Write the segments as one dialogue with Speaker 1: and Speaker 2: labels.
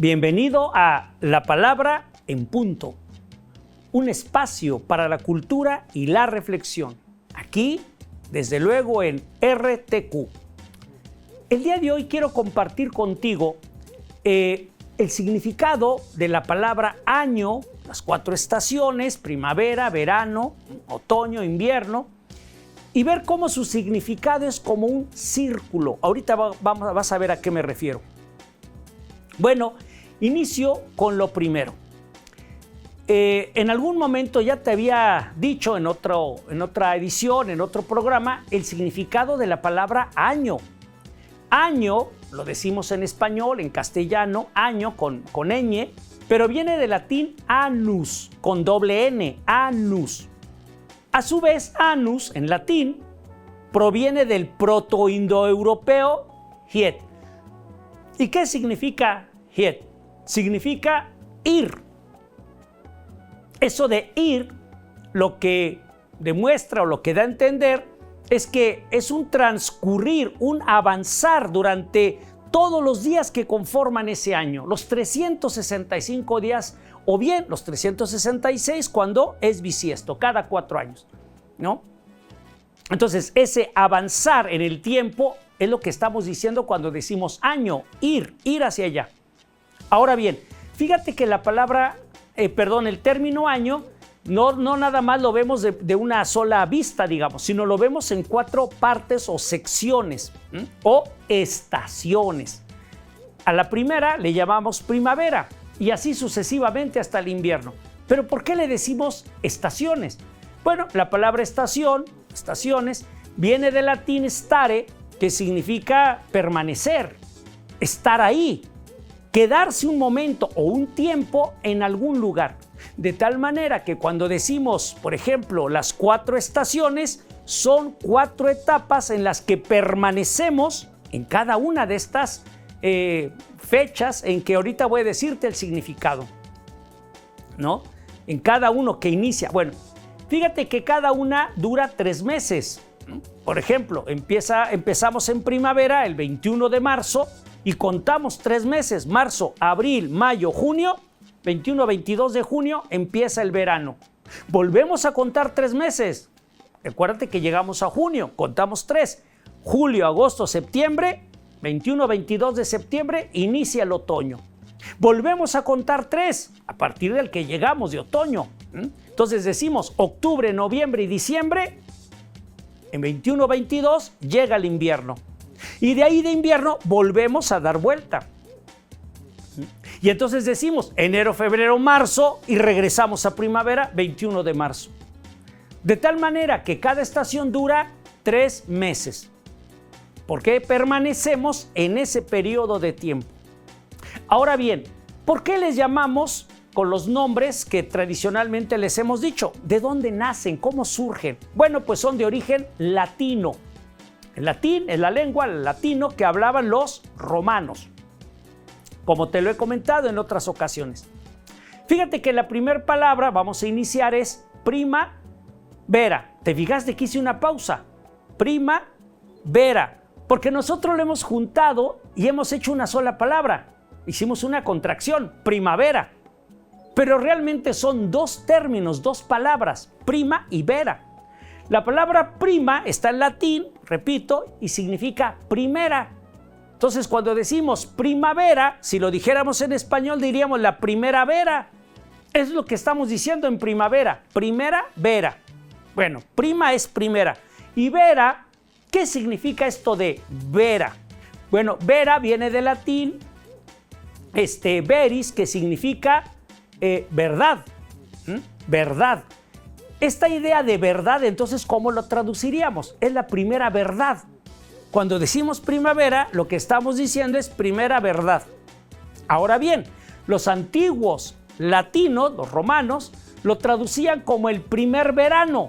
Speaker 1: Bienvenido a La Palabra en Punto, un espacio para la cultura y la reflexión. Aquí, desde luego, en RTQ. El día de hoy quiero compartir contigo el significado de la palabra año, las 4 estaciones, primavera, verano, otoño, invierno, y ver cómo su significado es como un círculo. Ahorita vas a ver a qué me refiero. Bueno, inicio con lo primero. En algún momento ya te había dicho en otra edición, en otro programa, el significado de la palabra año. Año, lo decimos en español, en castellano, año con ñ, pero viene del latín annus, con doble N, annus. A su vez, annus, en latín, proviene del protoindoeuropeo hiet. ¿Y qué significa hiet? Significa ir. Eso de ir, lo que demuestra o lo que da a entender es que es un transcurrir, un avanzar durante todos los días que conforman ese año, los 365 días o bien los 366 cuando es bisiesto, cada 4 años, ¿no? Entonces, ese avanzar en el tiempo es lo que estamos diciendo cuando decimos año, ir hacia allá. Ahora bien, fíjate que la palabra, el término año, no nada más lo vemos de una sola vista, digamos, sino lo vemos en 4 partes o secciones o estaciones. A la primera le llamamos primavera y así sucesivamente hasta el invierno. ¿Pero por qué le decimos estaciones? Bueno, la palabra estación, estaciones, viene del latín stare, que significa permanecer, estar ahí, quedarse un momento o un tiempo en algún lugar. De tal manera que cuando decimos, por ejemplo, las 4 estaciones, son 4 etapas en las que permanecemos en cada una de estas fechas en que ahorita voy a decirte el significado, ¿no? En cada uno que inicia. Bueno, fíjate que cada una dura 3 meses. Por ejemplo, empezamos en primavera el 21 de marzo y contamos 3 meses, marzo, abril, mayo, junio, 21, 22 de junio empieza el verano. Volvemos a contar 3 meses. Acuérdate que llegamos a junio, contamos 3. Julio, agosto, septiembre, 21, 22 de septiembre inicia el otoño. Volvemos a contar 3 a partir del que llegamos de otoño. Entonces decimos octubre, noviembre y diciembre. En 21, 22 llega el invierno. Y de ahí de invierno volvemos a dar vuelta. Y entonces decimos enero, febrero, marzo y regresamos a primavera 21 de marzo. De tal manera que cada estación dura 3 meses. Porque permanecemos en ese periodo de tiempo. Ahora bien, ¿por qué les llamamos con los nombres que tradicionalmente les hemos dicho? ¿De dónde nacen? ¿Cómo surgen? Bueno, pues son de origen latino. El latín es la lengua latino que hablaban los romanos, como te lo he comentado en otras ocasiones. Fíjate que la primera palabra, vamos a iniciar, es primavera. ¿Te fijaste que hice una pausa? Primavera, porque nosotros lo hemos juntado y hemos hecho una sola palabra. Hicimos una contracción, primavera. Pero realmente son 2 términos, 2 palabras, prima y vera. La palabra prima está en latín, repito, y significa primera. Entonces, cuando decimos primavera, si lo dijéramos en español, diríamos la primera vera. Es lo que estamos diciendo en primavera, primera vera. Bueno, prima es primera. Y vera, ¿qué significa esto de vera? Bueno, vera viene del latín, veris, que significa verdad. Verdad. Esta idea de verdad, entonces, ¿cómo lo traduciríamos? Es la primera verdad. Cuando decimos primavera, lo que estamos diciendo es primera verdad. Ahora bien, los antiguos latinos, los romanos, lo traducían como el primer verano.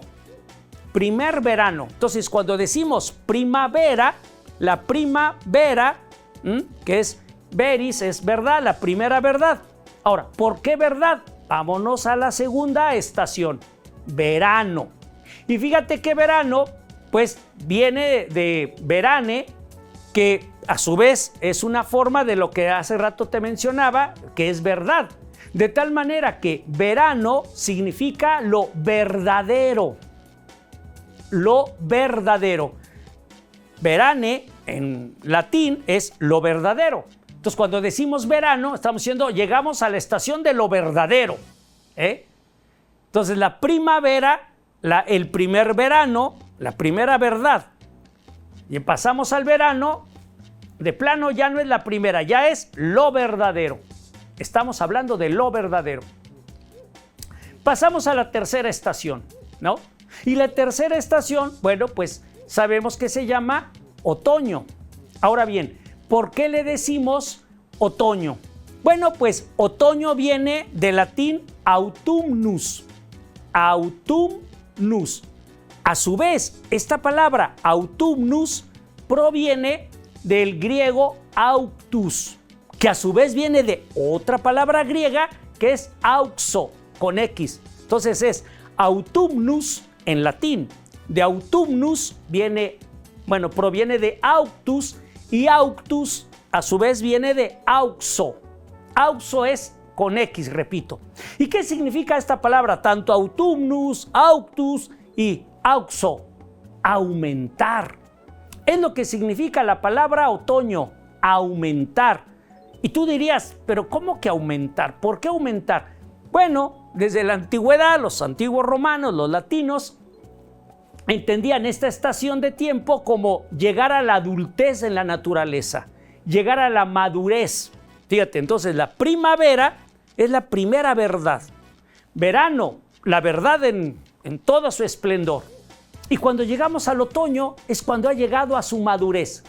Speaker 1: Primer verano. Entonces, cuando decimos primavera, la primavera, que es veris, es verdad, la primera verdad. Ahora, ¿por qué verdad? Vámonos a la segunda estación. Verano. Y fíjate que verano, pues viene de verane, que a su vez es una forma de lo que hace rato te mencionaba, que es verdad. De tal manera que verano significa lo verdadero. Lo verdadero. Verane en latín es lo verdadero. Entonces, cuando decimos verano, estamos diciendo llegamos a la estación de lo verdadero. Entonces, la primavera, el primer verano, la primera verdad. Y pasamos al verano, de plano ya no es la primera, ya es lo verdadero. Estamos hablando de lo verdadero. Pasamos a la tercera estación, ¿no? Y la tercera estación, bueno, pues sabemos que se llama otoño. Ahora bien, ¿por qué le decimos otoño? Bueno, pues otoño viene del latín autumnus. Autumnus. A su vez, esta palabra autumnus proviene del griego auctus, que a su vez viene de otra palabra griega que es auxo, con X. Entonces es autumnus en latín. De autumnus proviene de auctus, y auctus a su vez viene de auxo. Auxo es con X, repito. ¿Y qué significa esta palabra? Tanto autumnus, auctus y auxo. Aumentar. Es lo que significa la palabra otoño, aumentar. Y tú dirías, ¿pero cómo que aumentar? ¿Por qué aumentar? Bueno, desde la antigüedad, los antiguos romanos, los latinos, entendían esta estación de tiempo como llegar a la adultez en la naturaleza, llegar a la madurez. Fíjate, entonces la primavera es la primera verdad. Verano, la verdad en todo su esplendor. Y cuando llegamos al otoño es cuando ha llegado a su madurez.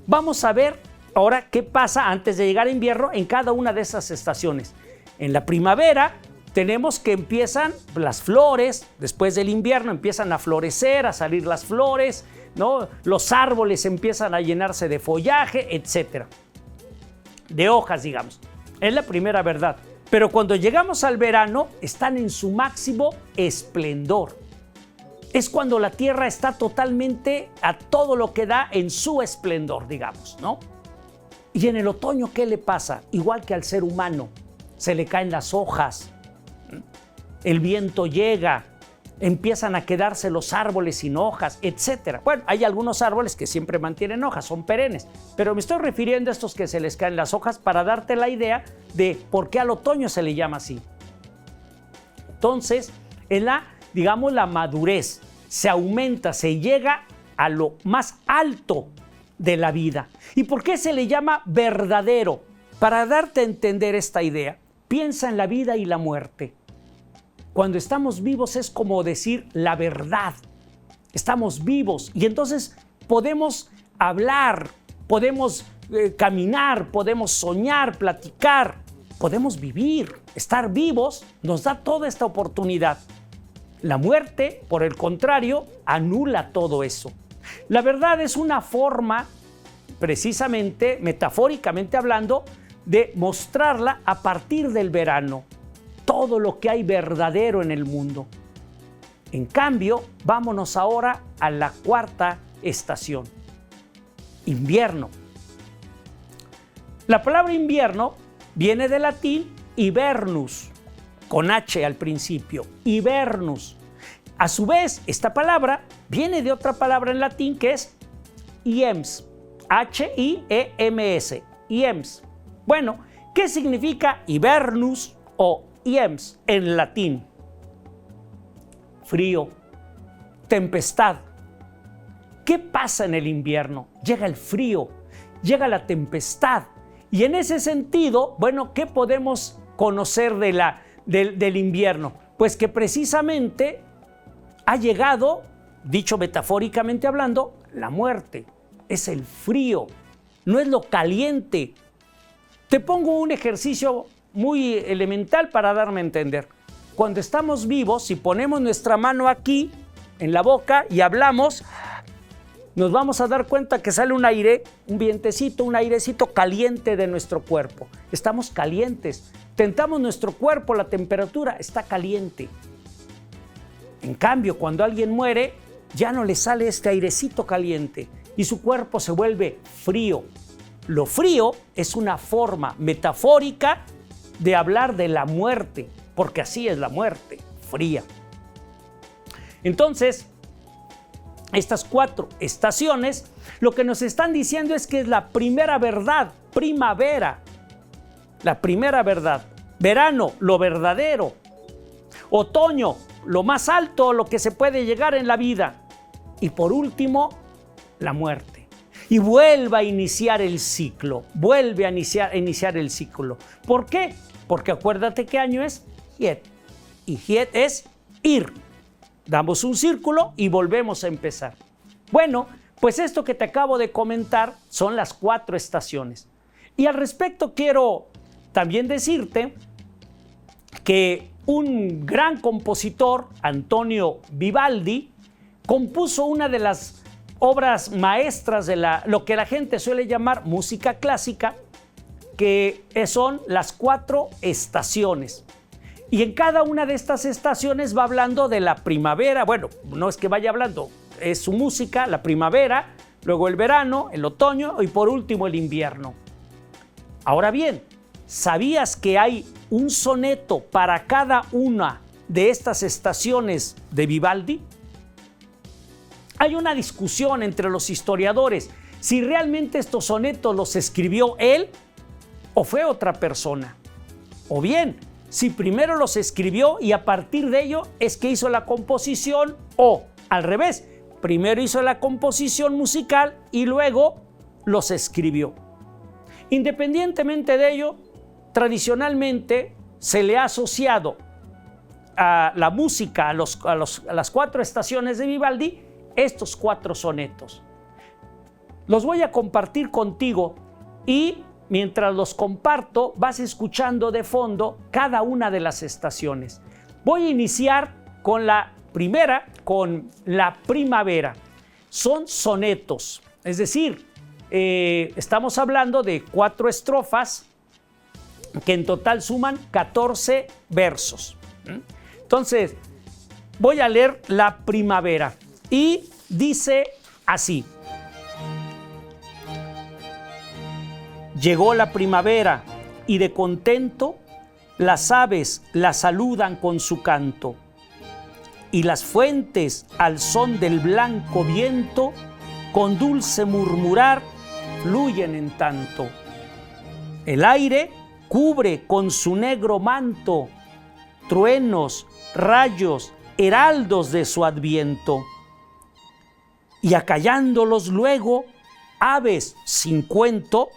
Speaker 1: Vamos a ver ahora qué pasa antes de llegar a invierno en cada una de esas estaciones. En la primavera tenemos que empiezan las flores, después del invierno empiezan a florecer, a salir las flores, ¿no? Los árboles empiezan a llenarse de follaje, etc. De hojas, digamos. Es la primera verdad. Pero cuando llegamos al verano, están en su máximo esplendor. Es cuando la tierra está totalmente a todo lo que da en su esplendor, digamos, ¿no? Y en el otoño, ¿qué le pasa? Igual que al ser humano, se le caen las hojas, el viento llega, empiezan a quedarse los árboles sin hojas, etc. Bueno, hay algunos árboles que siempre mantienen hojas, son perennes, pero me estoy refiriendo a estos que se les caen las hojas para darte la idea de por qué al otoño se le llama así. Entonces, en la madurez, se aumenta, se llega a lo más alto de la vida. ¿Y por qué se le llama verdadero? Para darte a entender esta idea, piensa en la vida y la muerte. Cuando estamos vivos es como decir la verdad. Estamos vivos y entonces podemos hablar, podemos caminar, podemos soñar, platicar, podemos vivir. Estar vivos nos da toda esta oportunidad. La muerte, por el contrario, anula todo eso. La verdad es una forma, precisamente, metafóricamente hablando, de mostrarla a partir del verano. Todo lo que hay verdadero en el mundo. En cambio, vámonos ahora a la cuarta estación. Invierno. La palabra invierno viene del latín hibernus, con H al principio, hibernus. A su vez, esta palabra viene de otra palabra en latín que es iems, H-I-E-M-S, iems. Bueno, ¿qué significa hibernus o iems en latín? Frío, tempestad. ¿Qué pasa en el invierno? Llega el frío, llega la tempestad. Y en ese sentido, bueno, ¿qué podemos conocer del invierno? Pues que precisamente ha llegado, dicho metafóricamente hablando, la muerte. Es el frío, no es lo caliente. Te pongo un ejercicio muy elemental para darme a entender. Cuando estamos vivos, si ponemos nuestra mano aquí, en la boca, y hablamos, nos vamos a dar cuenta que sale un aire, un vientecito, un airecito caliente de nuestro cuerpo. Estamos calientes. Tentamos nuestro cuerpo, la temperatura está caliente. En cambio, cuando alguien muere, ya no le sale este airecito caliente. y su cuerpo se vuelve frío. Lo frío es una forma metafórica de hablar de la muerte, porque así es la muerte, fría. Entonces, estas 4 estaciones, lo que nos están diciendo es que es la primera verdad, primavera, la primera verdad. Verano, lo verdadero. Otoño, lo más alto, lo que se puede llegar en la vida. Y por último, la muerte. Y vuelve a iniciar el ciclo, vuelve a iniciar el ciclo. ¿Por qué? Porque acuérdate qué año es Het. Y Het es ir. Damos un círculo y volvemos a empezar. Bueno, pues esto que te acabo de comentar son las 4 estaciones. Y al respecto quiero también decirte que un gran compositor, Antonio Vivaldi, compuso una de las obras maestras de lo que la gente suele llamar música clásica, que son las 4 estaciones. Y en cada una de estas estaciones va hablando de la primavera. Bueno, no es que vaya hablando, es su música, la primavera, luego el verano, el otoño y por último el invierno. Ahora bien, ¿sabías que hay un soneto para cada una de estas estaciones de Vivaldi? Hay una discusión entre los historiadores si realmente estos sonetos los escribió él o fue otra persona. O bien, si primero los escribió y a partir de ello es que hizo la composición, o al revés, primero hizo la composición musical y luego los escribió. Independientemente de ello, tradicionalmente se le ha asociado a la música, a las 4 estaciones de Vivaldi, estos 4 sonetos. Los voy a compartir contigo y mientras los comparto vas escuchando de fondo cada una de las estaciones. Voy a iniciar con la primera, con la primavera. Son sonetos, es decir, estamos hablando de 4 estrofas que en total suman 14 versos. Entonces, voy a leer la primavera y dice así. Llegó la primavera y de contento las aves la saludan con su canto y las fuentes al son del blanco viento con dulce murmurar fluyen en tanto. El aire cubre con su negro manto truenos, rayos, heraldos de su adviento. Y acallándolos luego, aves sin cuento,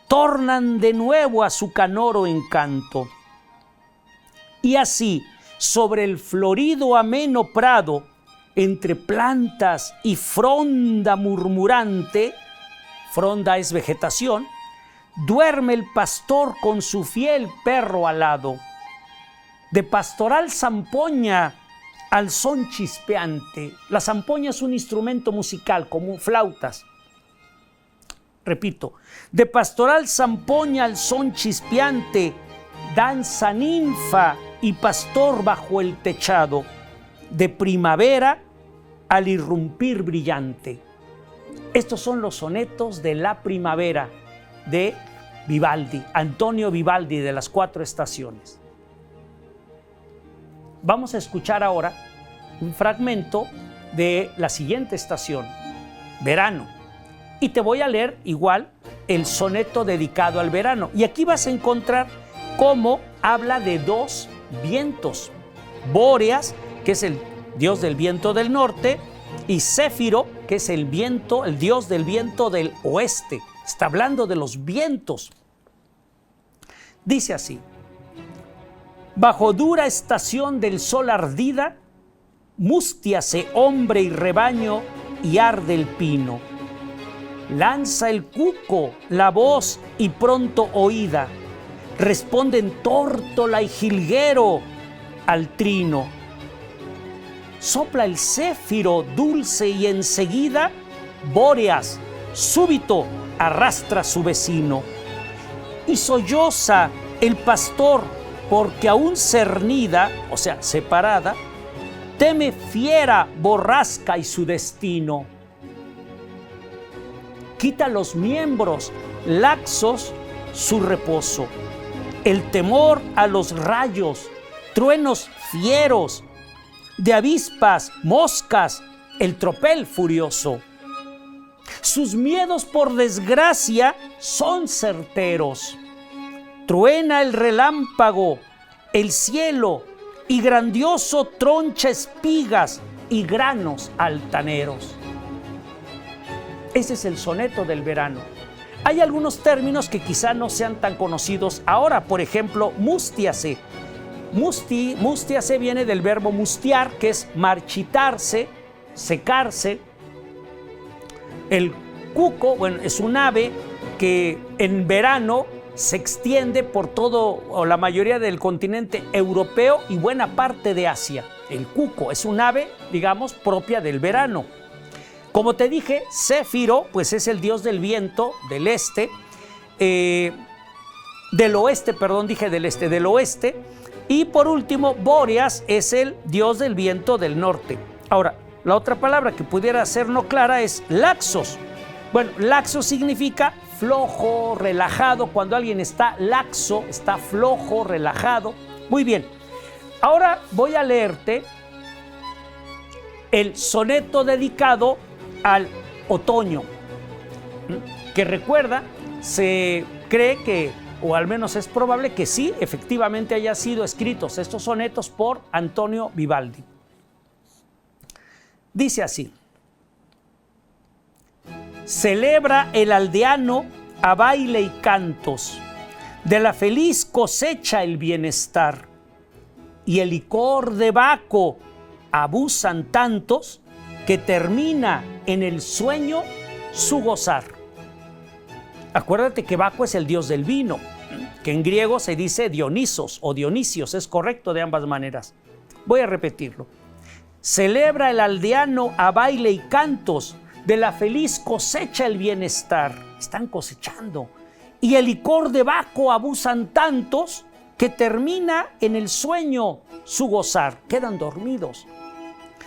Speaker 1: tornan de nuevo a su canoro encanto. Y así, sobre el florido ameno prado, entre plantas y fronda murmurante, fronda es vegetación, duerme el pastor con su fiel perro alado. De pastoral zampoña al son chispeante. La zampoña es un instrumento musical como flautas. Repito, de pastoral zampoña al son chispeante, danza ninfa y pastor bajo el techado, de primavera al irrumpir brillante. Estos son los sonetos de la primavera de Vivaldi, Antonio Vivaldi, de las 4 estaciones. Vamos a escuchar ahora un fragmento de la siguiente estación, verano. Y te voy a leer igual el soneto dedicado al verano. Y aquí vas a encontrar cómo habla de 2 vientos. Bóreas, que es el dios del viento del norte, y Céfiro, que es el viento, el dios del viento del oeste. Está hablando de los vientos. Dice así: bajo dura estación del sol ardida, mústiase hombre y rebaño y arde el pino. Lanza el cuco la voz y pronto oída, responden tórtola y jilguero al trino. Sopla el céfiro dulce y enseguida, Bóreas súbito arrastra su vecino. Y solloza el pastor porque aún cernida, o sea, separada, teme fiera borrasca y su destino. quita los miembros laxos su reposo. El temor a los rayos, truenos fieros, de avispas, moscas, el tropel furioso. Sus miedos por desgracia son certeros. Truena el relámpago, el cielo, y grandioso troncha espigas y granos altaneros. Ese es el soneto del verano. Hay algunos términos que quizá no sean tan conocidos ahora. Por ejemplo, mustiase. Mustiase viene del verbo mustiar, que es marchitarse, secarse. El cuco, bueno, es un ave que en verano se extiende por todo o la mayoría del continente europeo y buena parte de Asia. El cuco es un ave, digamos, propia del verano. Como te dije, Céfiro, pues es el dios del viento del este, del oeste, perdón, dije del este, del oeste. Y por último, Bóreas es el dios del viento del norte. Ahora, la otra palabra que pudiera ser no clara es laxos. Bueno, laxo significa flojo, relajado. Cuando alguien está laxo, está flojo, relajado. Muy bien. Ahora voy a leerte el soneto dedicado al otoño, que recuerda, se cree que, o al menos es probable que sí, efectivamente haya sido escritos estos sonetos por Antonio Vivaldi. Dice así: celebra el aldeano a baile y cantos, de la feliz cosecha el bienestar, y el licor de Baco abusan tantos que termina en el sueño su gozar. Acuérdate que Baco es el dios del vino, que en griego se dice Dionisos o Dionisios, es correcto de ambas maneras. Voy a repetirlo. Celebra el aldeano a baile y cantos, de la feliz cosecha el bienestar. Están cosechando. Y el licor de Baco abusan tantos que termina en el sueño su gozar. Quedan dormidos.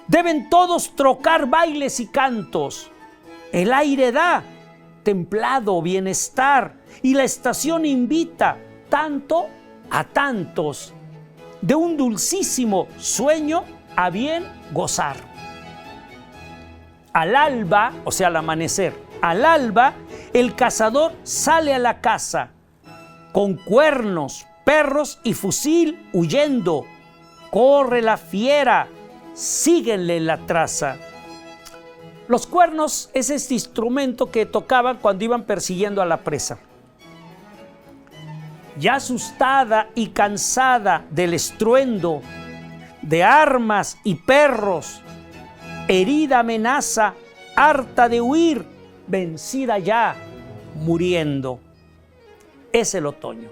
Speaker 1: Deben todos trocar bailes y cantos. El aire da templado bienestar y la estación invita tanto a tantos de un dulcísimo sueño a bien gozar. Al alba, o sea, al amanecer, al alba, el cazador sale a la caza con cuernos, perros y fusil huyendo. Corre la fiera, síguenle la traza. Los cuernos es este instrumento que tocaban cuando iban persiguiendo a la presa. Ya asustada y cansada del estruendo de armas y perros, herida amenaza, harta de huir, vencida ya, muriendo. Es el otoño.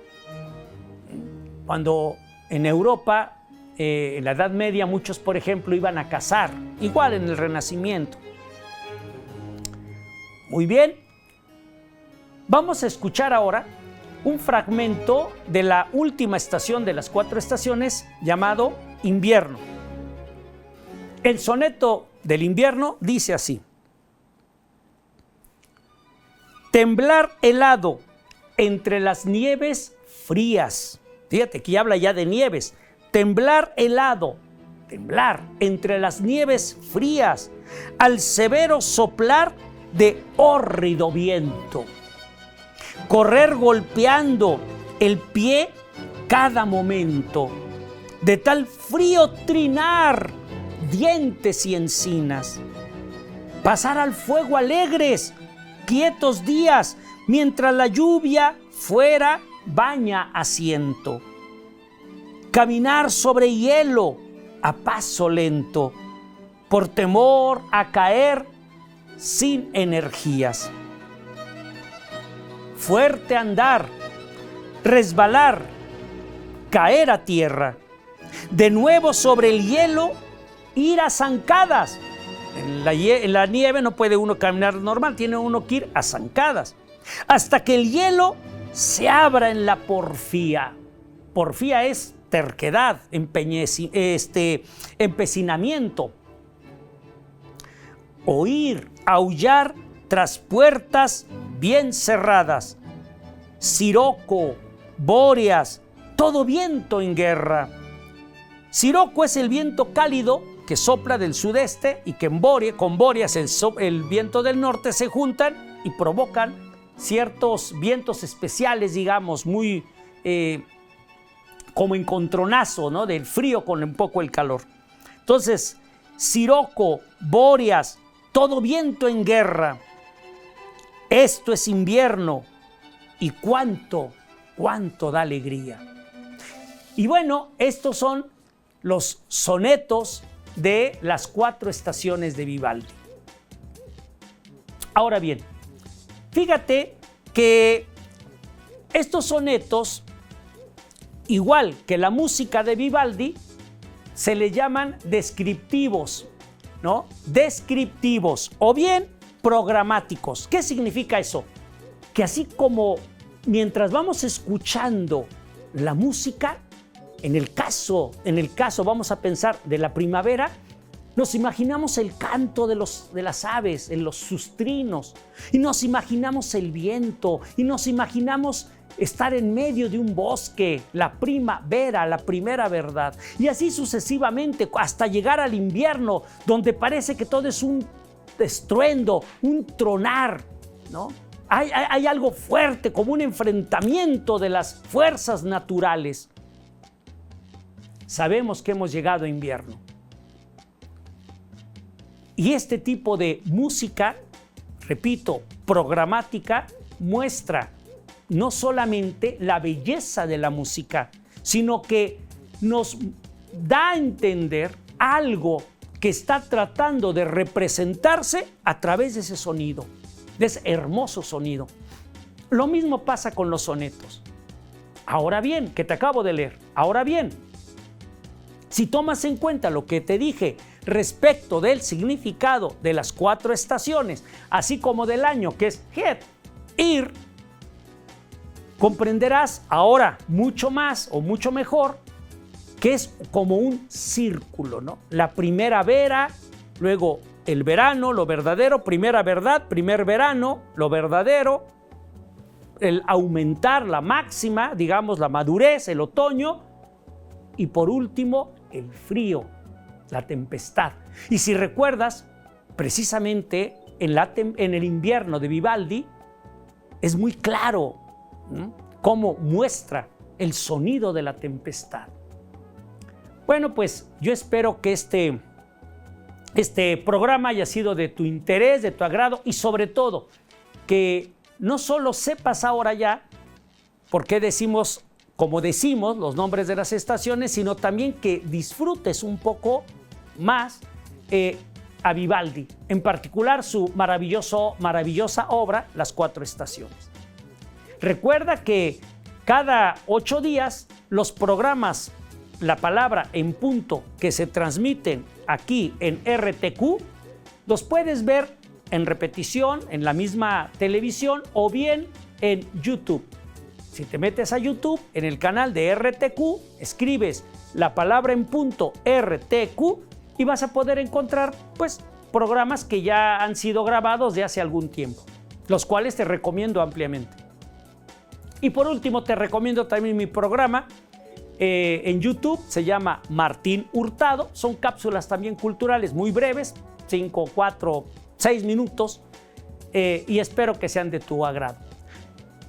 Speaker 1: Cuando en Europa, en la Edad Media, muchos, por ejemplo, iban a cazar, igual en el Renacimiento. Muy bien, vamos a escuchar ahora un fragmento de la última estación de las 4 estaciones llamado Invierno. El soneto del invierno dice así: temblar helado entre las nieves frías. Fíjate que habla ya de nieves. Temblar helado, temblar entre las nieves frías, al severo soplar de hórrido viento. Correr golpeando el pie cada momento, de tal frío trinar dientes y encinas. Pasar al fuego alegres, quietos días, mientras la lluvia fuera baña asiento. Caminar sobre hielo a paso lento, por temor a caer sin energías. Fuerte andar, resbalar, caer a tierra, de nuevo sobre el hielo, ir a zancadas. En la nieve no puede uno caminar normal, tiene uno que ir a zancadas, hasta que el hielo se abra en la porfía. Porfía es terquedad, empecinamiento. Oír, aullar tras puertas bien cerradas. Siroco, Bóreas, todo viento en guerra. Siroco es el viento cálido que sopla del sudeste y que con Bóreas, el viento del norte, se juntan y provocan ciertos vientos especiales, digamos, muy como encontronazo, ¿no? Del frío con un poco el calor. Entonces, Siroco, Bóreas, todo viento en guerra. Esto es invierno y cuánto da alegría. Y bueno, estos son los sonetos de las 4 estaciones de Vivaldi. Ahora bien, fíjate que estos sonetos, igual que la música de Vivaldi, se le llaman descriptivos, ¿no? Descriptivos o bien programáticos. ¿Qué significa eso? Que así como mientras vamos escuchando la música, en el caso vamos a pensar de la primavera, nos imaginamos el canto de las aves, en los sustrinos, y nos imaginamos el viento, y nos imaginamos estar en medio de un bosque, la primavera, la primera verdad, y así sucesivamente hasta llegar al invierno, donde parece que todo es un estruendo, un tronar, ¿no? Hay algo fuerte, como un enfrentamiento de las fuerzas naturales. Sabemos que hemos llegado a invierno. Y este tipo de música, repito, programática, muestra no solamente la belleza de la música, sino que nos da a entender algo que está tratando de representarse a través de ese sonido, de ese hermoso sonido. Lo mismo pasa con los sonetos. Ahora bien, que te acabo de leer, ahora bien, si tomas en cuenta lo que te dije respecto del significado de las 4 estaciones, así como del año, que es het, ir, comprenderás ahora mucho más o mucho mejor que es como un círculo, ¿no? La primera vera, luego el verano, lo verdadero, primera verdad, primer verano, lo verdadero, el aumentar la máxima, digamos la madurez, el otoño, y por último el frío, la tempestad. Y si recuerdas, precisamente en el invierno de Vivaldi es muy claro, ¿no?, cómo muestra el sonido de la tempestad. Bueno, pues yo espero que este programa haya sido de tu interés, de tu agrado, y sobre todo que no solo sepas ahora ya por qué decimos, como decimos, los nombres de las estaciones, sino también que disfrutes un poco más a Vivaldi, en particular su maravillosa obra, Las 4 estaciones. Recuerda que cada 8 días los programas La Palabra en Punto que se transmiten aquí en RTQ los puedes ver en repetición en la misma televisión o bien en YouTube. Si te metes a YouTube, en el canal de RTQ, escribes La Palabra en Punto RTQ y vas a poder encontrar pues programas que ya han sido grabados de hace algún tiempo, los cuales te recomiendo ampliamente. Y por último te recomiendo también mi programa en YouTube, se llama Martín Hurtado. Son cápsulas también culturales muy breves, 5, 4, 6 minutos, y espero que sean de tu agrado.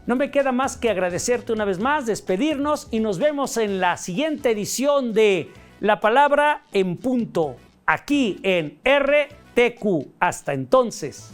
Speaker 1: No me queda más que agradecerte una vez más, despedirnos y nos vemos en la siguiente edición de La Palabra en Punto, aquí en RTQ. Hasta entonces.